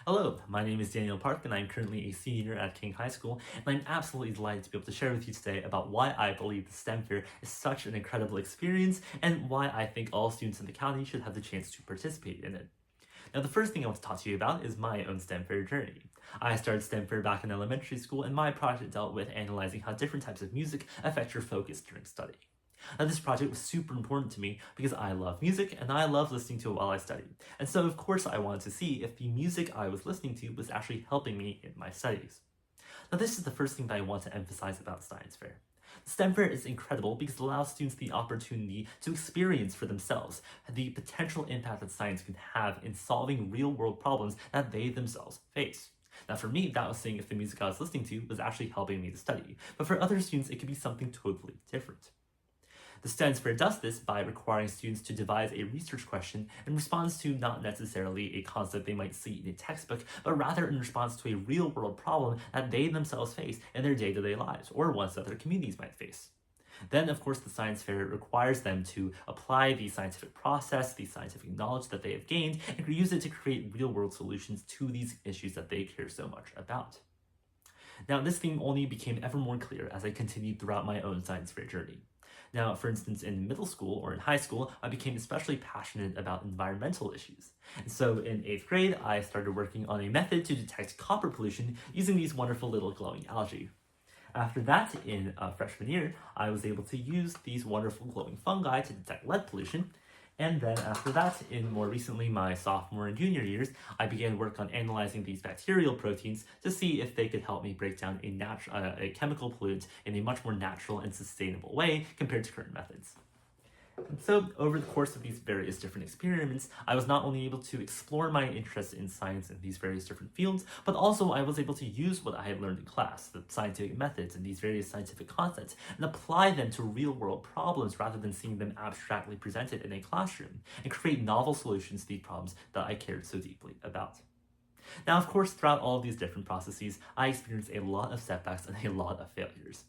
Hello, my name is Daniel Park, and I'm currently a senior at King High School, and I'm absolutely delighted to be able to share with you today about why I believe the STEM fair is such an incredible experience, and why I think all students in the county should have the chance to participate in it. Now, the first thing I want to talk to you about is my own STEM fair journey. I started STEM fair back in elementary school, and my project dealt with analyzing how different types of music affect your focus during study. Now, this project was super important to me because I love music and I love listening to it while I study. And so, of course, I wanted to see if the music I was listening to was actually helping me in my studies. Now, this is the first thing that I want to emphasize about Science Fair. STEM Fair is incredible because it allows students the opportunity to experience for themselves the potential impact that science can have in solving real world problems that they themselves face. Now, for me, that was seeing if the music I was listening to was actually helping me to study, but for other students, it could be something totally different. The STEM Fair does this by requiring students to devise a research question in response to not necessarily a concept they might see in a textbook, but rather in response to a real world problem that they themselves face in their day-to-day lives, or ones that their communities might face. Then, of course, the science fair requires them to apply the scientific process, the scientific knowledge that they have gained, and use it to create real-world solutions to these issues that they care so much about. Now, this theme only became ever more clear as I continued throughout my own science fair journey. Now, for instance, in middle school or in high school, I became especially passionate about environmental issues. And so in 8th grade, I started working on a method to detect copper pollution using these wonderful little glowing algae. After that, in freshman year, I was able to use these wonderful glowing fungi to detect lead pollution. And then after that, in more recently my sophomore and junior years, I began work on analyzing these bacterial proteins to see if they could help me break down a chemical pollutant in a much more natural and sustainable way compared to current methods. So, over the course of these various different experiments, I was not only able to explore my interest in science in these various different fields, but also I was able to use what I had learned in class, the scientific methods and these various scientific concepts, and apply them to real world problems rather than seeing them abstractly presented in a classroom, and create novel solutions to these problems that I cared so deeply about. Now, of course, throughout all of these different processes, I experienced a lot of setbacks and a lot of failures.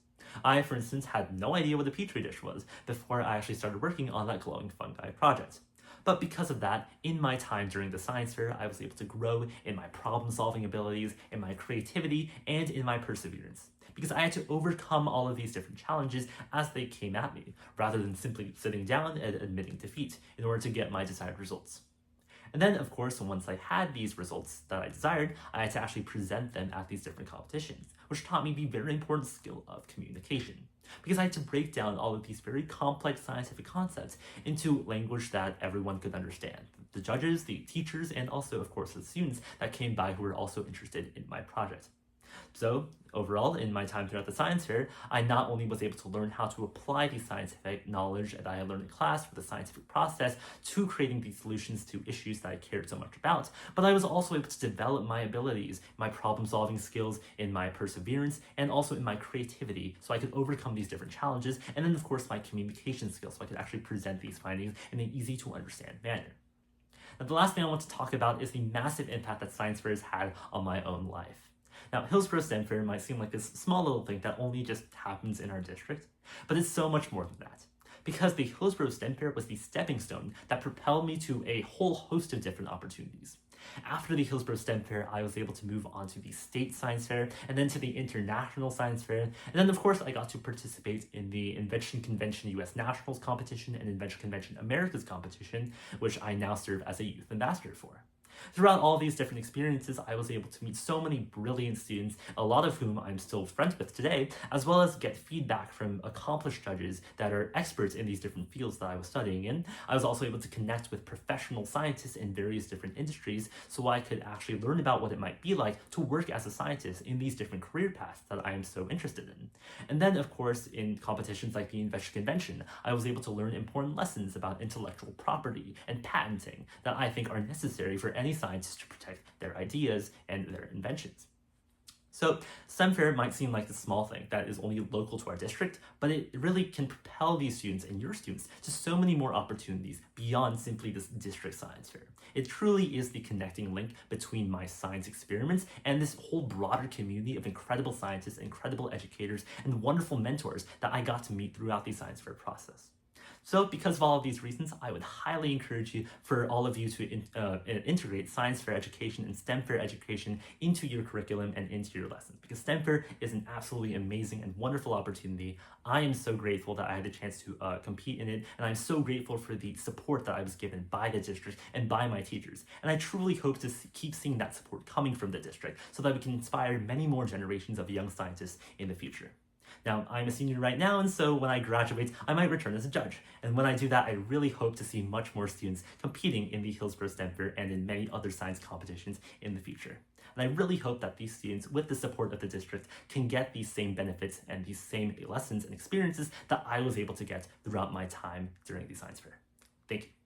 I, for instance, had no idea what a petri dish was before I actually started working on that glowing fungi project. But because of that, in my time during the science fair, I was able to grow in my problem solving abilities, in my creativity, and in my perseverance. Because I had to overcome all of these different challenges as they came at me, rather than simply sitting down and admitting defeat in order to get my desired results. And then, of course, once I had these results that I desired, I had to actually present them at these different competitions, which taught me the very important skill of communication. Because I had to break down all of these very complex scientific concepts into language that everyone could understand. The judges, the teachers, and also, of course, the students that came by who were also interested in my project. So, overall, in my time throughout the science fair, I not only was able to learn how to apply the scientific knowledge that I had learned in class for the scientific process to creating these solutions to issues that I cared so much about, but I was also able to develop my abilities, my problem solving skills, in my perseverance, and also in my creativity so I could overcome these different challenges, and then, of course, my communication skills so I could actually present these findings in an easy to understand manner. Now, the last thing I want to talk about is the massive impact that science fair has had on my own life. Now, Hillsborough STEM Fair might seem like this small little thing that only just happens in our district, but it's so much more than that. Because the Hillsborough STEM Fair was the stepping stone that propelled me to a whole host of different opportunities. After the Hillsborough STEM Fair, I was able to move on to the State Science Fair, and then to the International Science Fair, and then of course I got to participate in the Invention Convention US Nationals competition and Invention Convention Americas competition, which I now serve as a youth ambassador for. Throughout all these different experiences, I was able to meet so many brilliant students, a lot of whom I'm still friends with today, as well as get feedback from accomplished judges that are experts in these different fields that I was studying in. I was also able to connect with professional scientists in various different industries so I could actually learn about what it might be like to work as a scientist in these different career paths that I am so interested in. And then, of course, in competitions like the Invention Convention, I was able to learn important lessons about intellectual property and patenting that I think are necessary for any scientists to protect their ideas and their inventions. So, STEM Fair might seem like a small thing that is only local to our district, but it really can propel these students and your students to so many more opportunities beyond simply this district science fair. It truly is the connecting link between my science experiments and this whole broader community of incredible scientists, incredible educators, and wonderful mentors that I got to meet throughout the science fair process. So because of all of these reasons, I would highly encourage you for all of you to integrate science fair education and STEM fair education into your curriculum and into your lessons, because STEM fair is an absolutely amazing and wonderful opportunity. I am so grateful that I had a chance to compete in it, and I'm so grateful for the support that I was given by the district and by my teachers. And I truly hope to keep seeing that support coming from the district so that we can inspire many more generations of young scientists in the future. Now, I'm a senior right now, and so when I graduate, I might return as a judge. And when I do that, I really hope to see much more students competing in the Hillsborough STEM Fair and in many other science competitions in the future. And I really hope that these students, with the support of the district, can get these same benefits and these same lessons and experiences that I was able to get throughout my time during the science fair. Thank you.